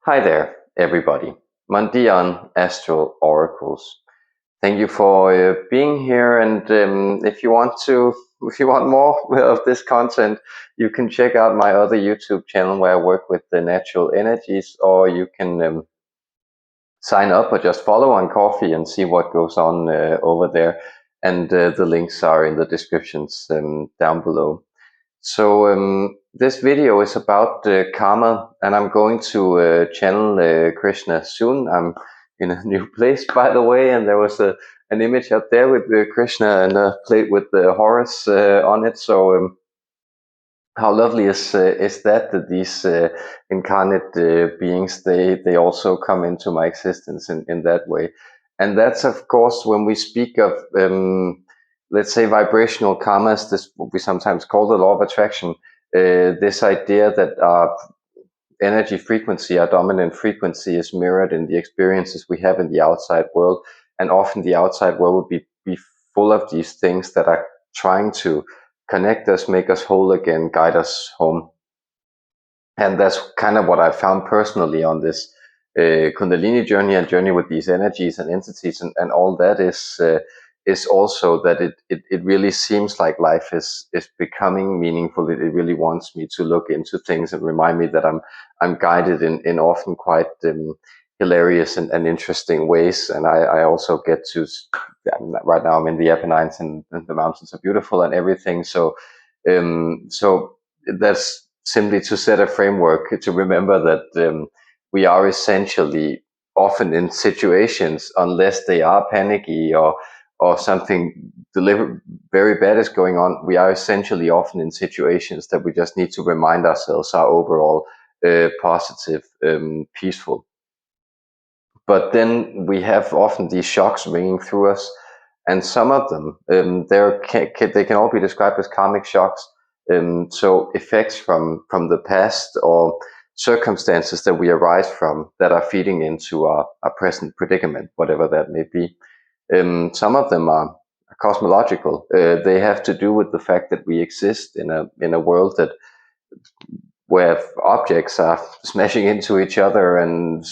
Hi there, everybody. Mandian Astral Oracles. Thank you for being here. And if you want more of this content, you can check out my other YouTube channel where I work with the natural energies, or you can sign up or just follow on Coffee and see what goes on over there. And the links are in the descriptions down below. So this video is about karma, and I'm going to channel Krishna soon. I'm in a new place, by the way, and there was an image up there with Krishna and a plate with the Horus on it. So how lovely is that these incarnate beings, they also come into my existence in that way. And that's, of course, when we speak of let's say vibrational karmas, this what we sometimes call the law of attraction, this idea that our energy frequency, our dominant frequency, is mirrored in the experiences we have in the outside world. And often the outside world will be full of these things that are trying to connect us, make us whole again, guide us home. And that's kind of what I found personally on this Kundalini journey and journey with these energies and entities, and all that is also that it really seems like life is becoming meaningful. It really wants me to look into things and remind me that I'm guided in often quite hilarious and interesting ways. And I also get to, right now I'm in the Apennines, and the mountains are beautiful and everything. So that's simply to set a framework to remember that we are essentially often in situations, unless they are panicky or something very bad is going on, we are essentially often in situations that we just need to remind ourselves are overall positive, peaceful. But then we have often these shocks ringing through us, and some of them they can all be described as karmic shocks. So effects from the past, or circumstances that we arise from, that are feeding into our present predicament, whatever that may be. Some of them are cosmological. They have to do with the fact that we exist in a world where objects are smashing into each other and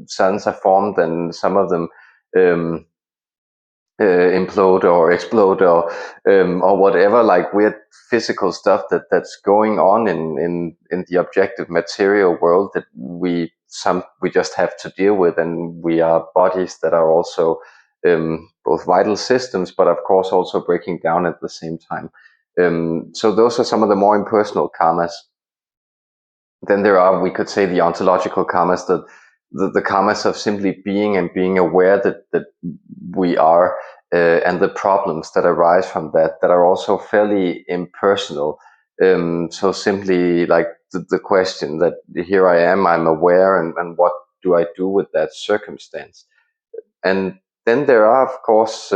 suns are formed, and some of them um, implode or explode, or whatever, like weird physical stuff that's going on in the objective material world that we just have to deal with. And we are bodies that are also both vital systems, but of course also breaking down at the same time. So those are some of the more impersonal karmas. Then there are, we could say, the ontological karmas, the karmas of simply being and being aware that we are, and the problems that arise from that are also fairly impersonal. So simply like the question that here I am, I'm aware, and what do I do with that circumstance? And then there are, of course,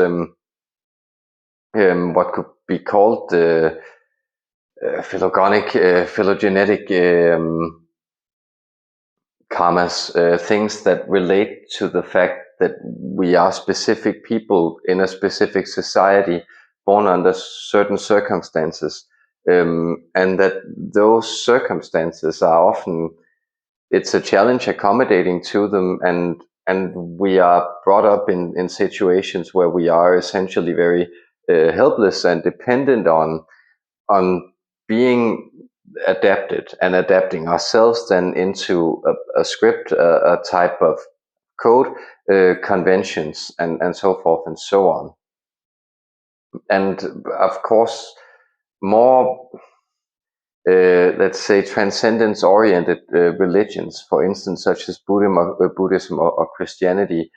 what could be called phylogenetic karmas, things that relate to the fact that we are specific people in a specific society, born under certain circumstances, and that those circumstances are often, it's a challenge accommodating to them, and we are brought up in situations where we are essentially very helpless and dependent on being adapted and adapting ourselves then into a script, a type of code, conventions, and so forth and so on. And of course, more let's say transcendence oriented religions, for instance, such as Buddhism or Christianity,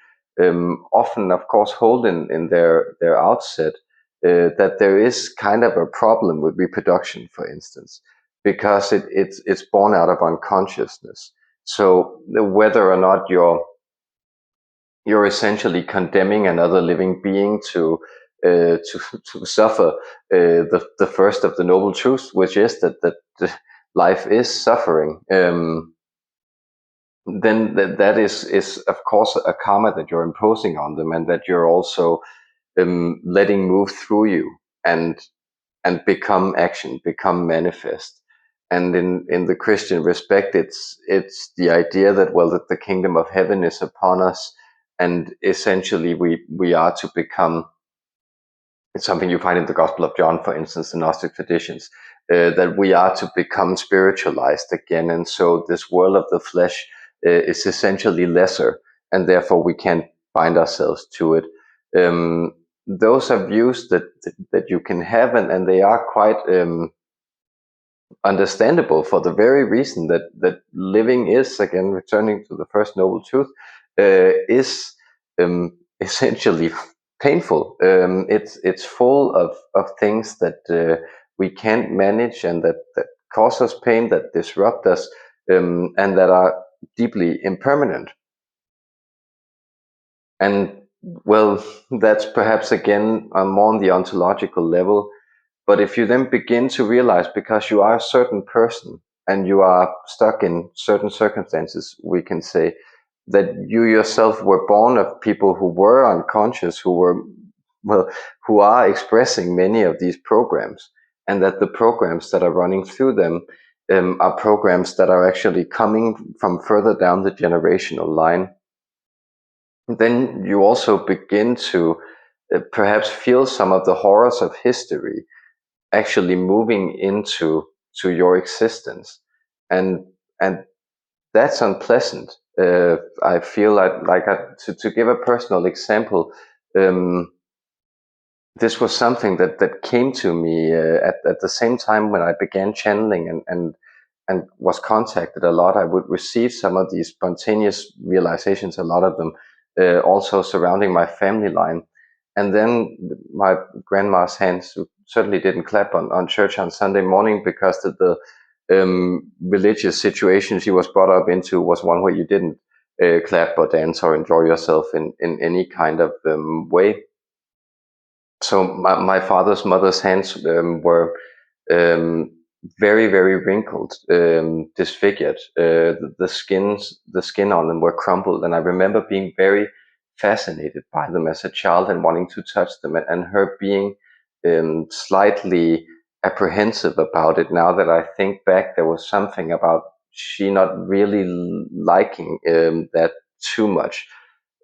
often of course hold in their outset that there is kind of a problem with reproduction, for instance, because it's born out of unconsciousness. So whether or not you're essentially condemning another living being to to suffer the first of the noble truths, which is that life is suffering, then that is of course a karma that you're imposing on them, and that you're also letting move through you and become action, become manifest. And in the Christian respect, it's the idea that, well, that the kingdom of heaven is upon us, and essentially we are to become. It's something you find in the Gospel of John, for instance, the Gnostic traditions, that we are to become spiritualized again, and so this world of the flesh is essentially lesser, and therefore we can't bind ourselves to it. Those are views that you can have, and they are quite understandable, for the very reason that living is, again, returning to the first noble truth, is essentially painful. It's full of things that we can't manage, and that cause us pain, that disrupt us, and that are deeply impermanent. And, well, that's perhaps again more on the ontological level. But if you then begin to realize, because you are a certain person and you are stuck in certain circumstances, we can say that you yourself were born of people who were unconscious, who were, well, who are expressing many of these programs, and that the programs that are running through them are programs that are actually coming from further down the generational line. Then you also begin to perhaps feel some of the horrors of history actually moving into your existence, and and that's unpleasant. I feel to give a personal example, um, this was something that came to me at the same time when I began channeling, and was contacted a lot. I would receive some of these spontaneous realizations, a lot of them also surrounding my family line. And then my grandma's hands certainly didn't clap on church on Sunday morning, because the religious situation she was brought up into was one where you didn't clap or dance or enjoy yourself in any kind of way. So my father's mother's hands were um, very, very wrinkled, disfigured. The skin on them were crumpled, and I remember being very fascinated by them as a child and wanting to touch them, and her being slightly apprehensive about it. Now that I think back, there was something about she not really liking that too much.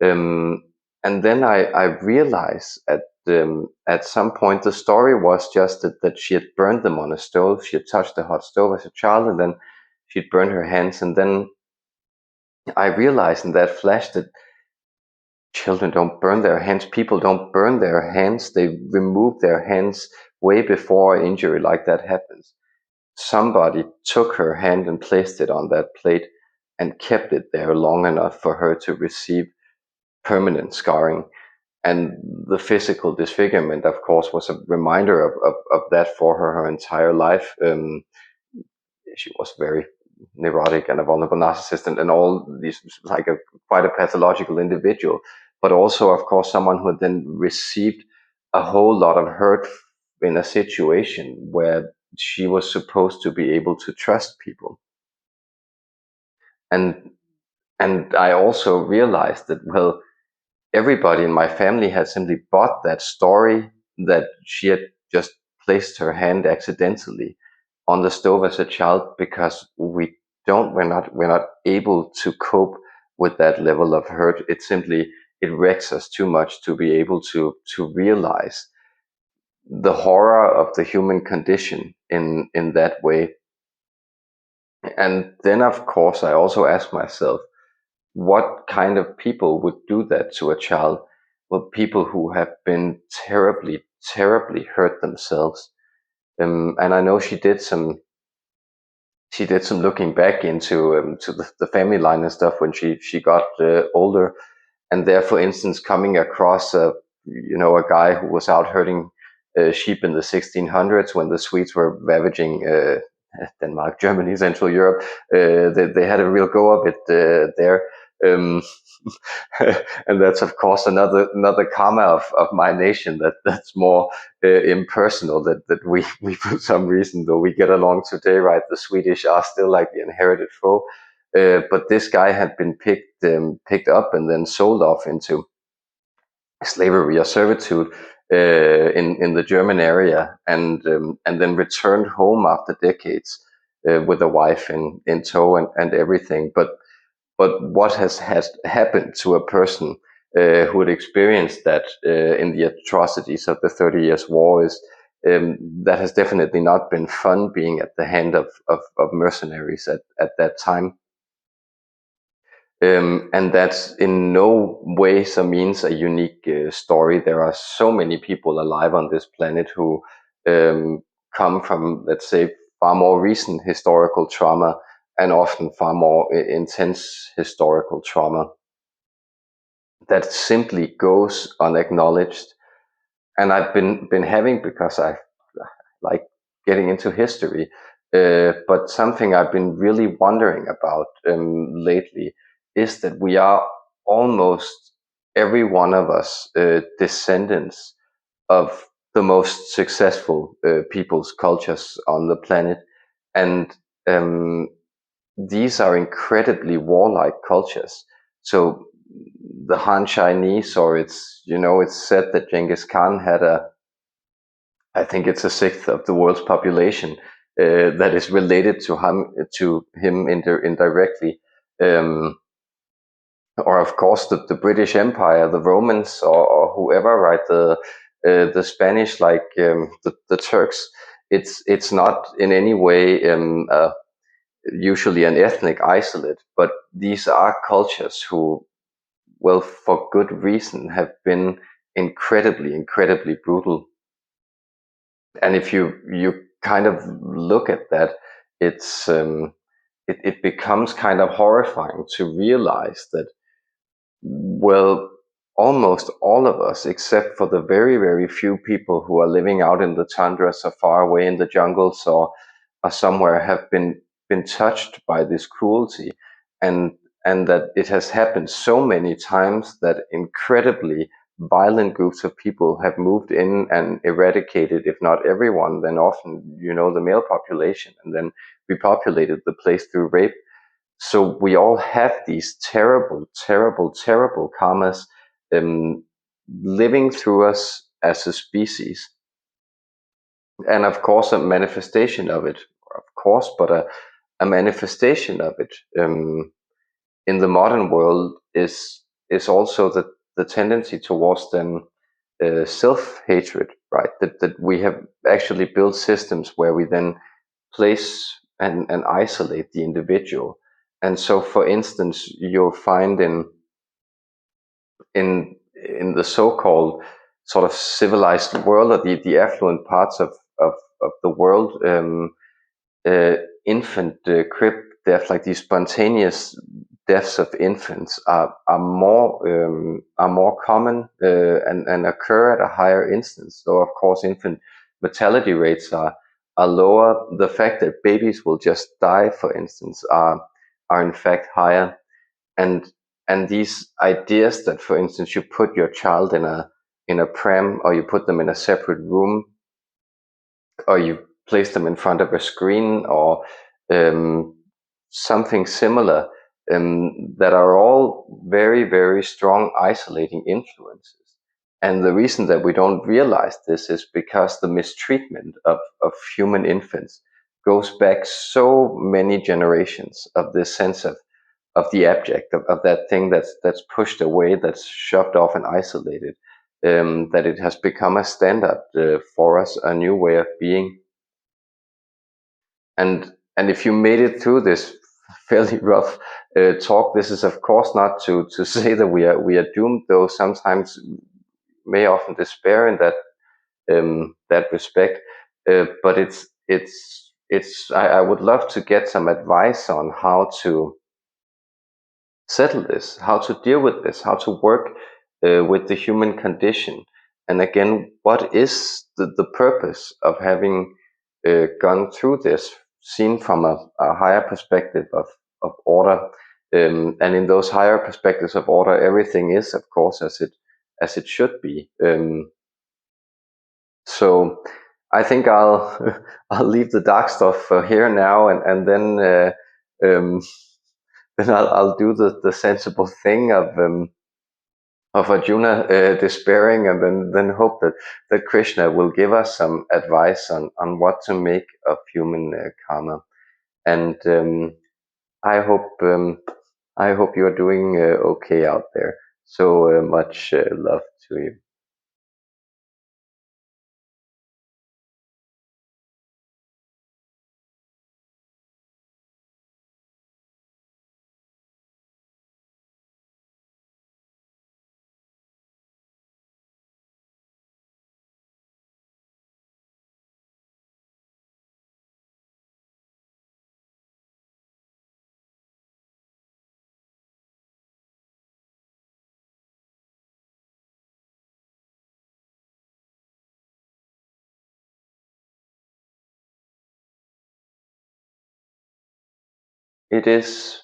Um, and then I realized at some point, the story was just that she had burned them on a stove. She had touched the hot stove as a child, and then she'd burned her hands. And then I realized in that flash that children don't burn their hands. People don't burn their hands. They remove their hands way before an injury like that happens. Somebody took her hand and placed it on that plate and kept it there long enough for her to receive permanent scarring. And the physical disfigurement, of course, was a reminder of that for her entire life. She was very neurotic and a vulnerable narcissist, and all these, like quite a pathological individual, but also, of course, someone who had then received a whole lot of hurt in a situation where she was supposed to be able to trust people. And I also realized that, well, everybody in my family had simply bought that story, that she had just placed her hand accidentally on the stove as a child, because we're not able to cope with that level of hurt. It wrecks us too much to be able to realize the horror of the human condition in that way. And then, of course, I also ask myself, what kind of people would do that to a child? Well, people who have been terribly, terribly hurt themselves. And I know she did some looking back into to the family line and stuff when she got older, and there, for instance, coming across a guy who was out herding sheep in the 1600s when the Swedes were ravaging Denmark, Germany, Central Europe. They had a real go of it there. Um, and that's, of course, another karma of my nation, that's more impersonal, that we for some reason, though we get along today, right, the Swedish are still like the inherited foe. But this guy had been picked up and then sold off into slavery or servitude in the German area, and then returned home after decades. with a wife in tow and everything. But what has happened to a person who had experienced that in the atrocities of the 30 Years' War is that has definitely not been fun, being at the hand of mercenaries at that time. And that's in no ways or means a unique story. There are so many people alive on this planet who come from, let's say, far more recent historical trauma, and often far more intense historical trauma that simply goes unacknowledged. And I've been having, because I like getting into history, but something I've been really wondering about lately is that we are almost every one of us descendants of the most successful peoples, cultures on the planet, and these are incredibly warlike cultures. So the Han Chinese, or it's said that Genghis Khan had I think it's a sixth of the world's population that is related to him indirectly. Um, or of course the British Empire, the Romans, or whoever, right? The Spanish, like the Turks. It's not in any way usually an ethnic isolate, but these are cultures who, well, for good reason, have been incredibly brutal. And if you kind of look at that, it becomes kind of horrifying to realize that, well, almost all of us, except for the very few people who are living out in the tundras or far away in the jungles, or somewhere, have been touched by this cruelty, and and that it has happened so many times that incredibly violent groups of people have moved in and eradicated, if not everyone, then often, the male population, and then repopulated the place through rape. So we all have these terrible karmas um, living through us as a species. And of course, a manifestation of it, of course, but a manifestation of it in the modern world is also the tendency towards then self-hatred, right? That we have actually built systems where we then place and isolate the individual. And so, for instance, you'll find in the so-called sort of civilized world, or the affluent parts of the world, uh, infant crib death, like these spontaneous deaths of infants, are more common and occur at a higher instance. So, of course, infant mortality rates are lower. The fact that babies will just die, for instance, are in fact higher. And these ideas that, for instance, you put your child in a pram, or you put them in a separate room, or you place them in front of a screen, or um, something similar, that are all very strong isolating influences. And the reason that we don't realize this is because the mistreatment of human infants goes back so many generations, of this sense of the abject, of that thing that's pushed away, that's shoved off and isolated, that it has become a standard for us, a new way of being. And if you made it through this fairly rough talk, this is of course not to say that we are doomed, though sometimes may often despair in that respect. But I would love to get some advice on how to settle this, how to deal with this, how to work with the human condition. And again, what is the purpose of having gone through this, seen from a higher perspective of order? And in those higher perspectives of order, everything is, of course, as it should be. So I think I'll I'll leave the dark stuff for here now, and then um, then I'll do the sensible thing of Arjuna despairing, and then hope that Krishna will give us some advice on what to make of human karma. And I hope you're doing okay out there. So much love to you. It is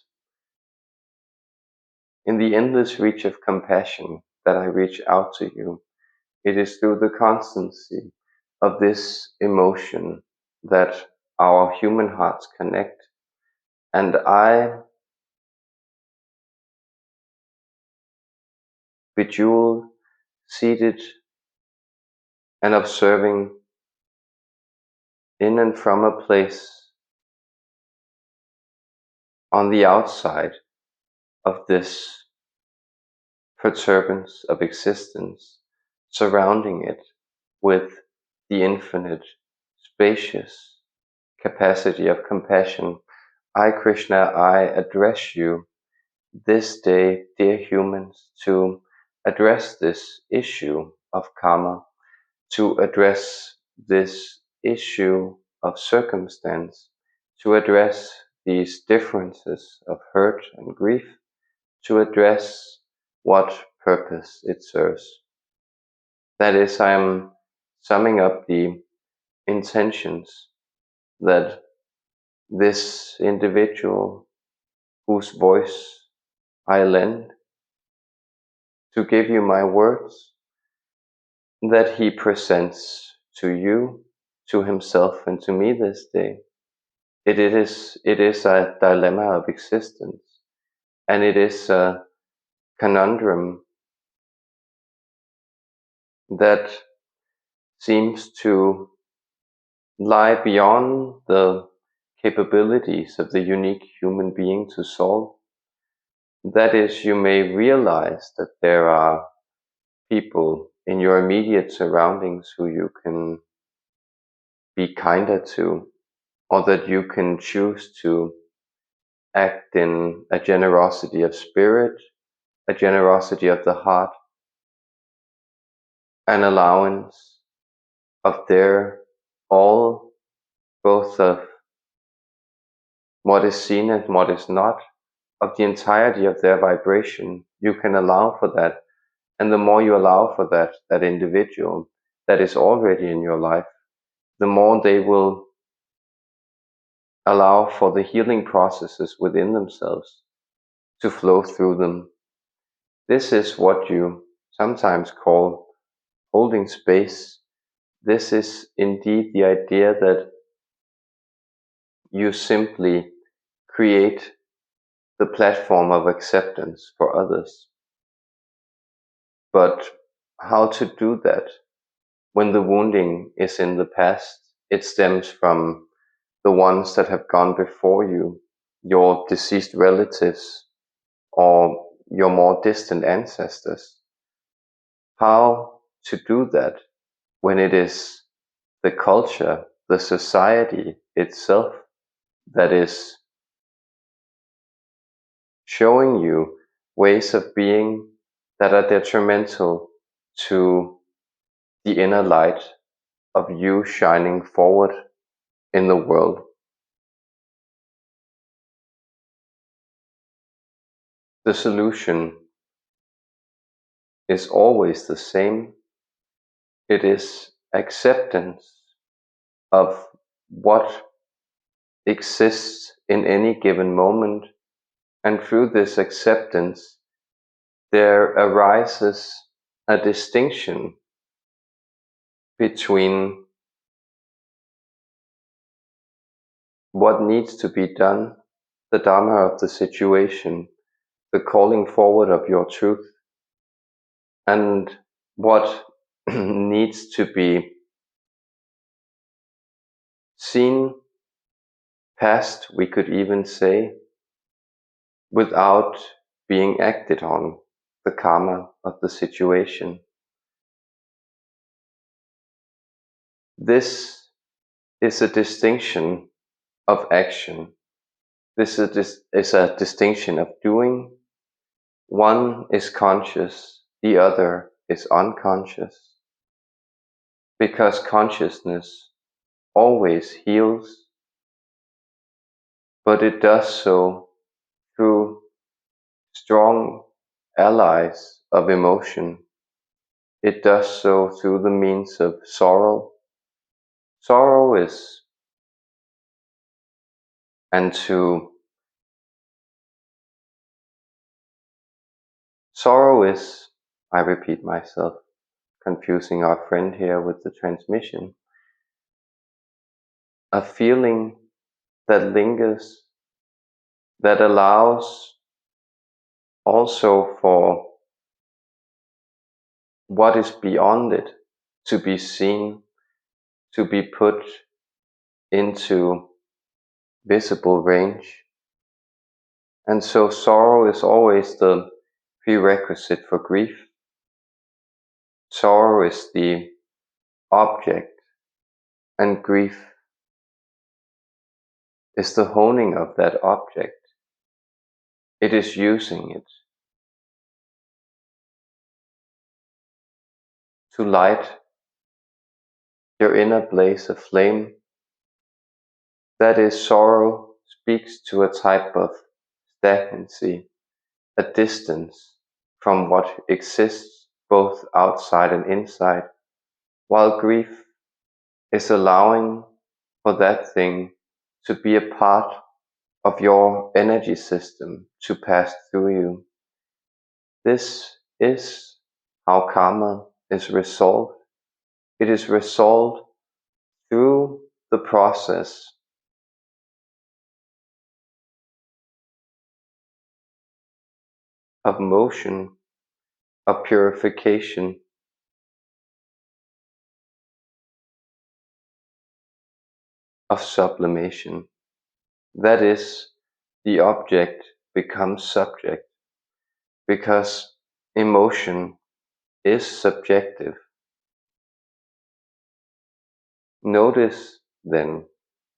in the endless reach of compassion that I reach out to you. It is through the constancy of this emotion that our human hearts connect. And I, bejeweled, seated and observing in and from a place on the outside of this perturbance of existence, surrounding it with the infinite, spacious capacity of compassion, I, Krishna, I address you this day, dear humans, to address this issue of karma, to address this issue of circumstance, to address these differences of hurt and grief, to address what purpose it serves. That is, I'm summing up the intentions that this individual whose voice I lend to give you my words, that he presents to you, to himself and to me this day. It is a dilemma of existence, and it is a conundrum that seems to lie beyond the capabilities of the unique human being to solve. That is, you may realize that there are people in your immediate surroundings who you can be kinder to, or that you can choose to act in a generosity of spirit, a generosity of the heart, an allowance of their all, both of what is seen and what is not, of the entirety of their vibration. You can allow for that. And the more you allow for that individual that is already in your life, the more they will allow for the healing processes within themselves to flow through them. This is what you sometimes call holding space. This is indeed the idea that you simply create the platform of acceptance for others. But how to do that when the wounding is in the past? It stems from the ones that have gone before you, your deceased relatives, or your more distant ancestors. How to do that when it is the culture, the society itself that is showing you ways of being that are detrimental to the inner light of you shining forward in the world. The solution is always the same. It is acceptance of what exists in any given moment, and through this acceptance there arises a distinction between what needs to be done, the dharma of the situation, the calling forward of your truth, and what needs to be seen, past, we could even say, without being acted on, the karma of the situation. This is a distinction of action. This is a distinction of doing. One is conscious, the other is unconscious. Because consciousness always heals, but it does so through strong allies of emotion. It does so through the means of sorrow. Sorrow is, and to sorrow is, I repeat myself, confusing our friend here with the transmission, a feeling that lingers, that allows also for what is beyond it to be seen, to be put into visible range. And so sorrow is always the prerequisite for grief. Sorrow is the object, and grief is the honing of that object. It is using it to light your inner blaze of flame. That is, sorrow speaks to a type of stagnancy, a distance from what exists both outside and inside, while grief is allowing for that thing to be a part of your energy system, to pass through you. This is how karma is resolved. It is resolved through the process of motion, of purification, of sublimation. That is, the object becomes subject, because emotion is subjective. Notice then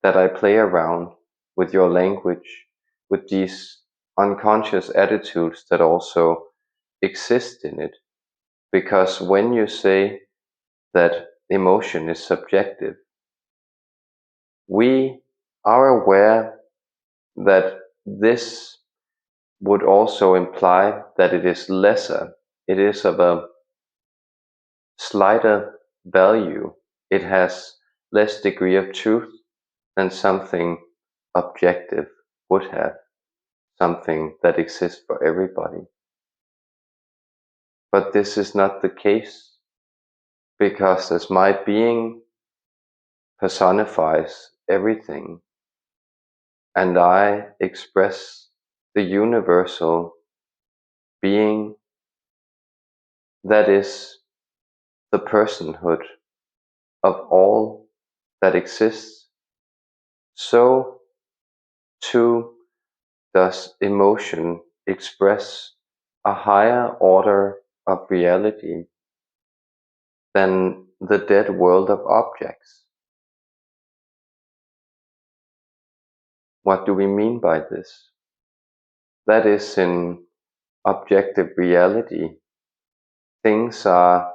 that I play around with your language, with these unconscious attitudes that also exist in it. Because when you say that emotion is subjective, we are aware that this would also imply that it is lesser. It is of a slighter value. It has less degree of truth than something objective would have, something that exists for everybody. But this is not the case, because as my being personifies everything, and I express the universal being that is the personhood of all that exists, so too does emotion express a higher order of reality than the dead world of objects. What do we mean by this? That is, in objective reality, things are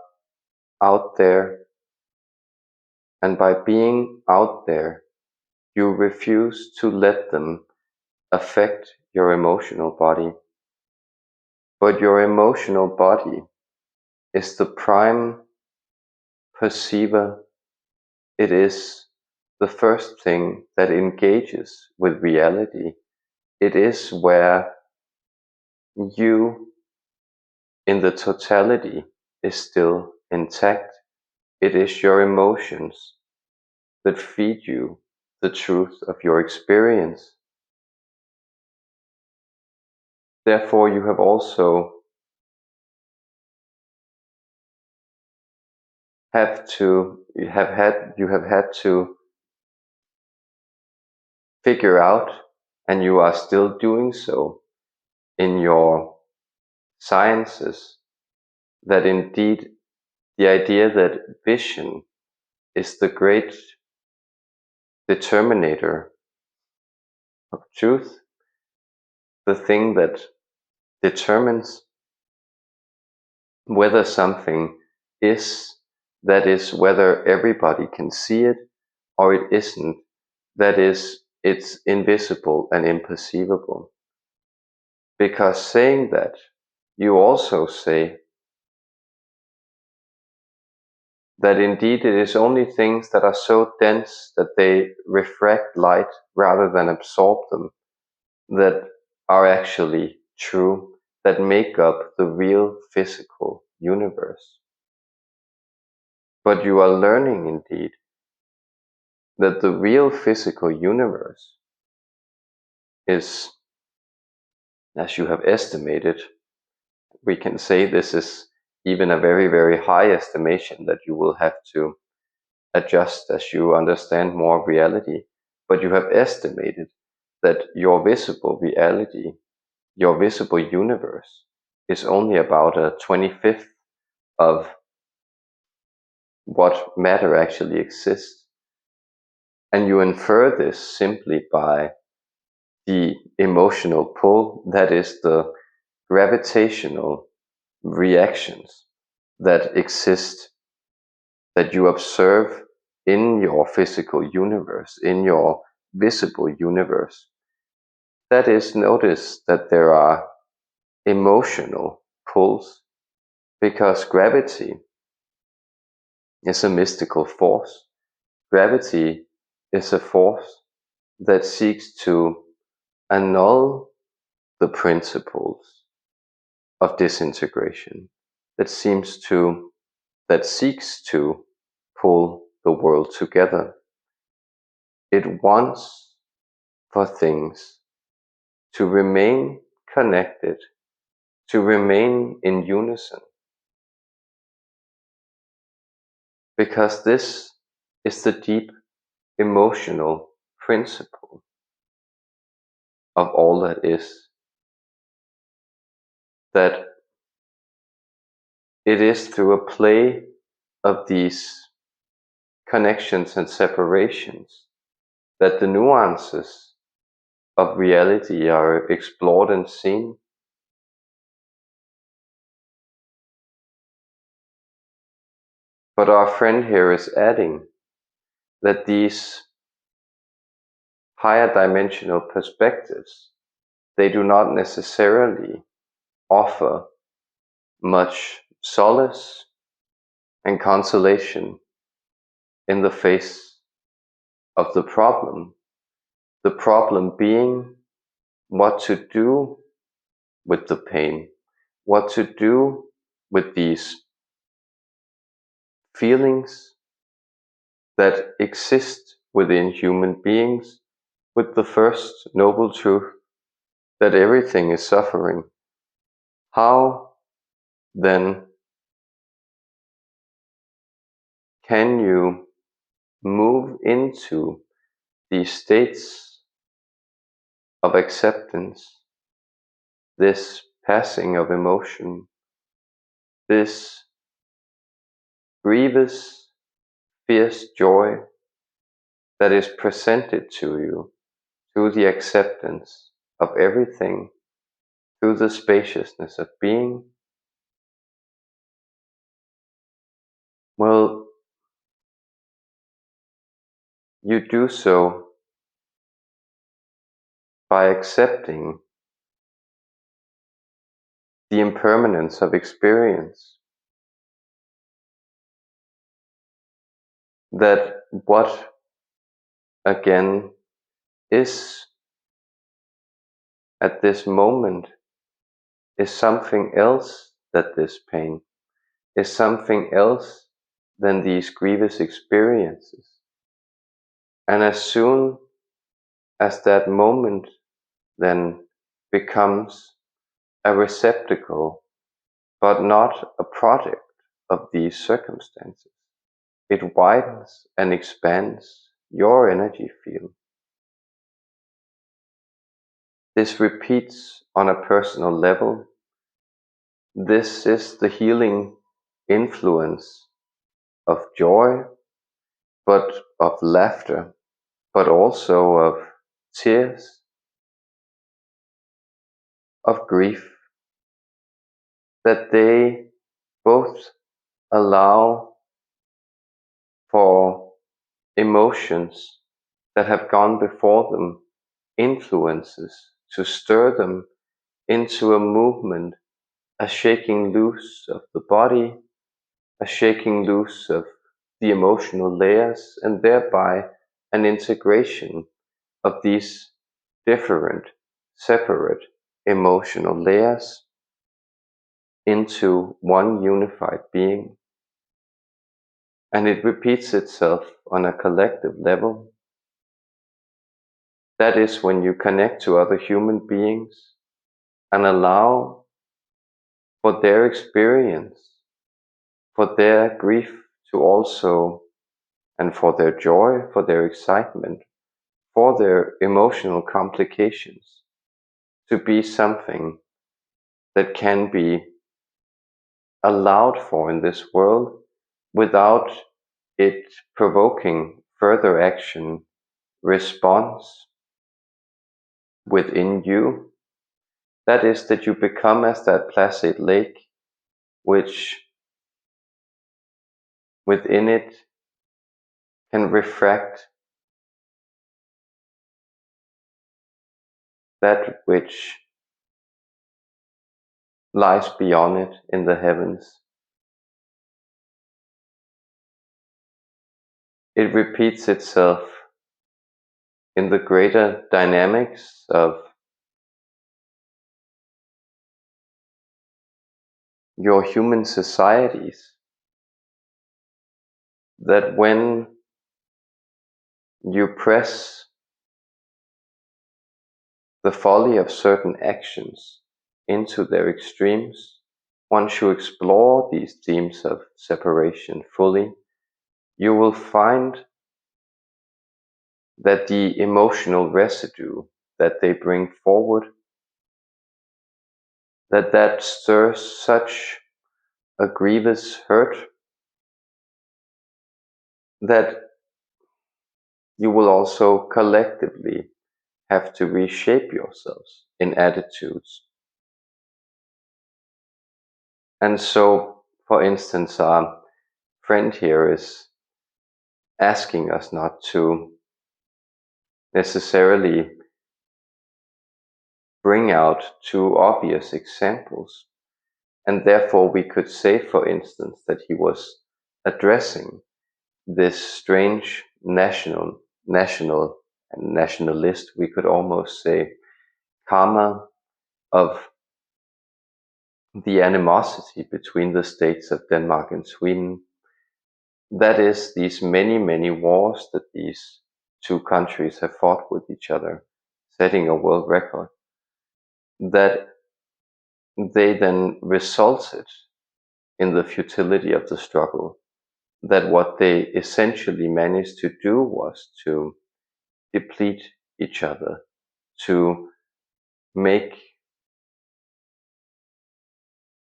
out there, and by being out there, you refuse to let them affect your emotional body. But your emotional body is the prime perceiver. It is the first thing that engages with reality. It is where you, in the totality, is still intact. It is your emotions that feed you the truth of your experience. Therefore, you have also you have had to figure out, and you are still doing so in your sciences, that indeed the idea that vision is the great determinator of truth, the thing that determines whether something is, that is, whether everybody can see it or it isn't, that is, it's invisible and imperceivable. Because saying that, you also say that indeed it is only things that are so dense that they refract light rather than absorb them that are actually true, that make up the real physical universe. But you are learning indeed that the real physical universe is, as you have estimated, we can say this is even a very, very high estimation that you will have to adjust as you understand more reality. But you have estimated that your visible reality, your visible universe, is only about a 25th of what matter actually exists. And you infer this simply by the emotional pull, that is, the gravitational reactions that exist, that you observe in your physical universe, in your visible universe. That is, notice that there are emotional pulls, because gravity is a mystical force. Gravity is a force that seeks to annul the principles of disintegration, that seeks to pull the world together. It wants for things to remain connected, to remain in unison, because this is the deep emotional principle of all that is, that it is through a play of these connections and separations that the nuances of reality are explored and seen. But our friend here is adding that these higher dimensional perspectives, they do not necessarily offer much solace and consolation in the face of the problem being what to do with the pain, what to do with these feelings that exist within human beings, with the first noble truth that everything is suffering. How then can you move into these states of acceptance, this passing of emotion, this grievous, fierce joy that is presented to you through the acceptance of everything, through the spaciousness of being? Well, you do so by accepting the impermanence of experience, that what again is at this moment is something else than this pain, is something else than these grievous experiences. And as soon as that moment then becomes a receptacle, but not a product of these circumstances, it widens and expands your energy field. this repeats on a personal level. This is the healing influence of joy, but of laughter, but also of tears, of grief, that they both allow for emotions that have gone before them, influences, to stir them into a movement, a shaking loose of the body, a shaking loose of the emotional layers, and thereby an integration of these different, separate emotional layers into one unified being. And it repeats itself on a collective level. That is when you connect to other human beings and allow for their experience, for their grief to also, and for their joy, for their excitement, for their emotional complications, to be something that can be allowed for in this world without it provoking further action, response within you. That is, that you become as that placid lake, which within it can refract that which lies beyond it in the heavens. It repeats itself in the greater dynamics of your human societies, that when you press the folly of certain actions into their extremes, once you explore these themes of separation fully, you will find that the emotional residue that they bring forward, that stirs such a grievous hurt, that you will also collectively have to reshape yourselves in attitudes. And so, for instance, our friend here is asking us not to necessarily bring out too obvious examples. And therefore we could say, for instance, that he was addressing this strange national and nationalist, we could almost say, karma of the animosity between the states of Denmark and Sweden. That is, these many, many wars that these two countries have fought with each other, setting a world record, that they then resulted in the futility of the struggle, that what they essentially managed to do was to deplete each other, to make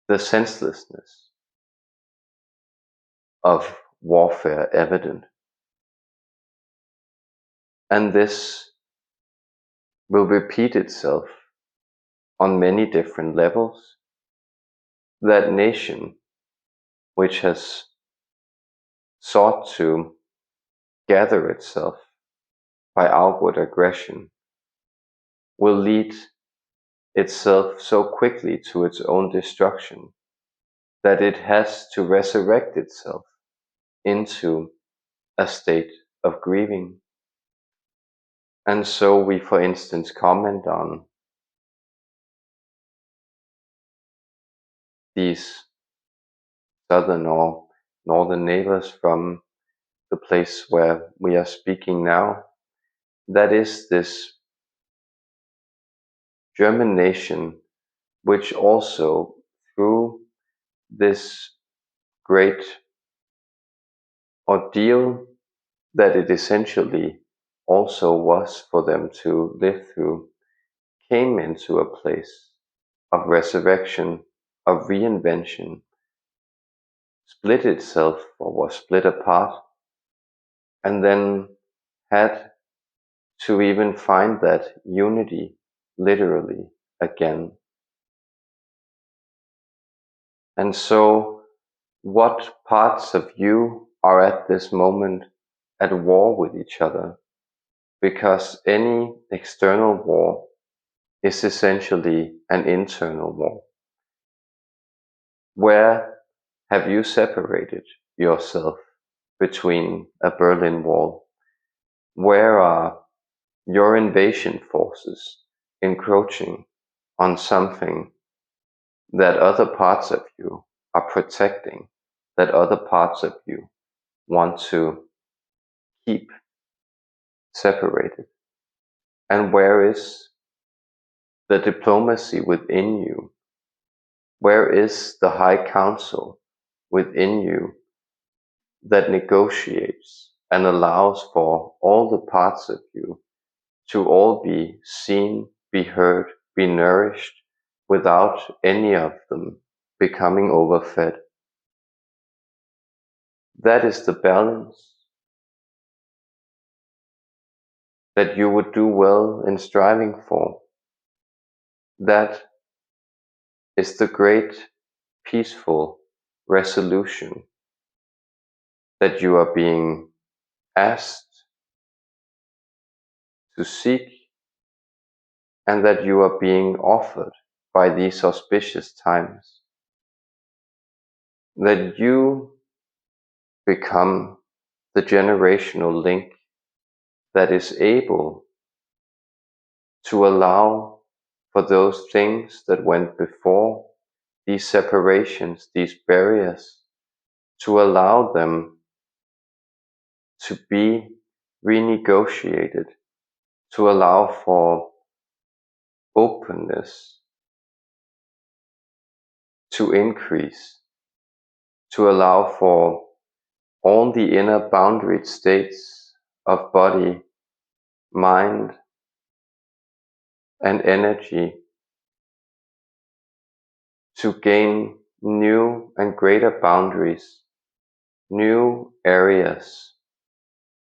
the senselessness of warfare evident. And this will repeat itself on many different levels. That nation which has sought to gather itself by outward aggression will lead itself so quickly to its own destruction that it has to resurrect itself into a state of grieving. And so we, for instance, comment on these southern or northern neighbors from the place where we are speaking now. That is this German nation, which also, through this great ordeal that it essentially also was for them to live through, came into a place of resurrection, of reinvention, split itself or was split apart, and then had to even find that unity literally again. And so, what parts of you are at this moment at war with each other? Because any external war is essentially an internal war. Where have you separated yourself between a Berlin Wall? Where are your invasion forces encroaching on something that other parts of you are protecting, that other parts of you want to keep separated? And where is the diplomacy within you? Where is the high council within you that negotiates and allows for all the parts of you to all be seen, be heard, be nourished, without any of them becoming overfed? That is the balance that you would do well in striving for. That is the great peaceful resolution that you are being asked to seek, and that you are being offered by these auspicious times. That you become the generational link that is able to allow for those things that went before, these separations, these barriers, to allow them to be renegotiated, to allow for openness to increase, to allow for all the inner boundaried states of body, mind, and energy to gain new and greater boundaries, new areas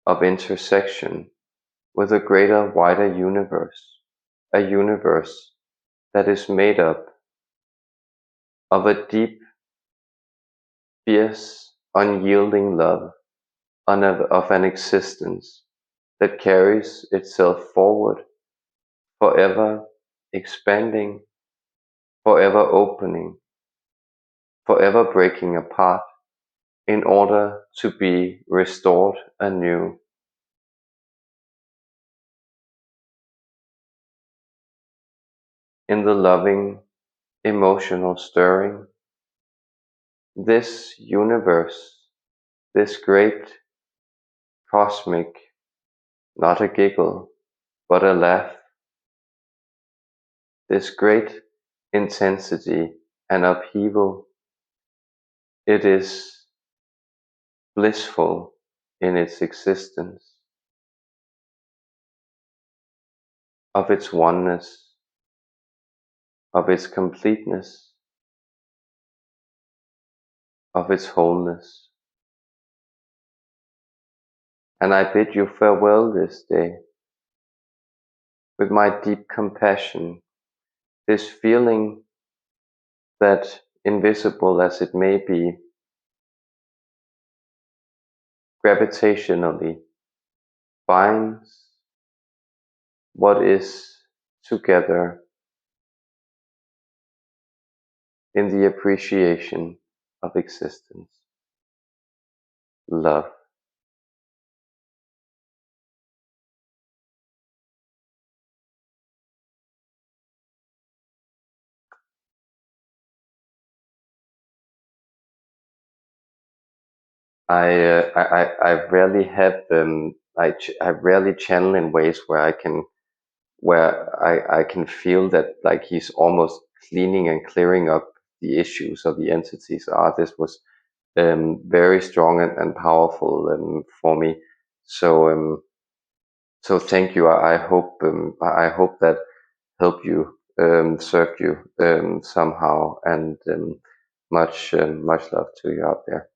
of intersection with a greater, wider universe, a universe that is made up of a deep, fierce, unyielding love of an existence that carries itself forward, forever expanding, forever opening, forever breaking apart in order to be restored anew. In the loving, emotional stirring, this universe, this great cosmic, not a giggle, but a laugh, this great intensity and upheaval, it is blissful in its existence, of its oneness, of its completeness, of its wholeness. And I bid you farewell this day with my deep compassion, this feeling that, invisible as it may be, gravitationally binds what is together in the appreciation of existence. Love. I rarely have I rarely channel in ways where I can feel that like he's almost cleaning and clearing up the issues or the entities. This was very strong and powerful for me. So so thank you. I hope that help you, serve you somehow. And much love to you out there.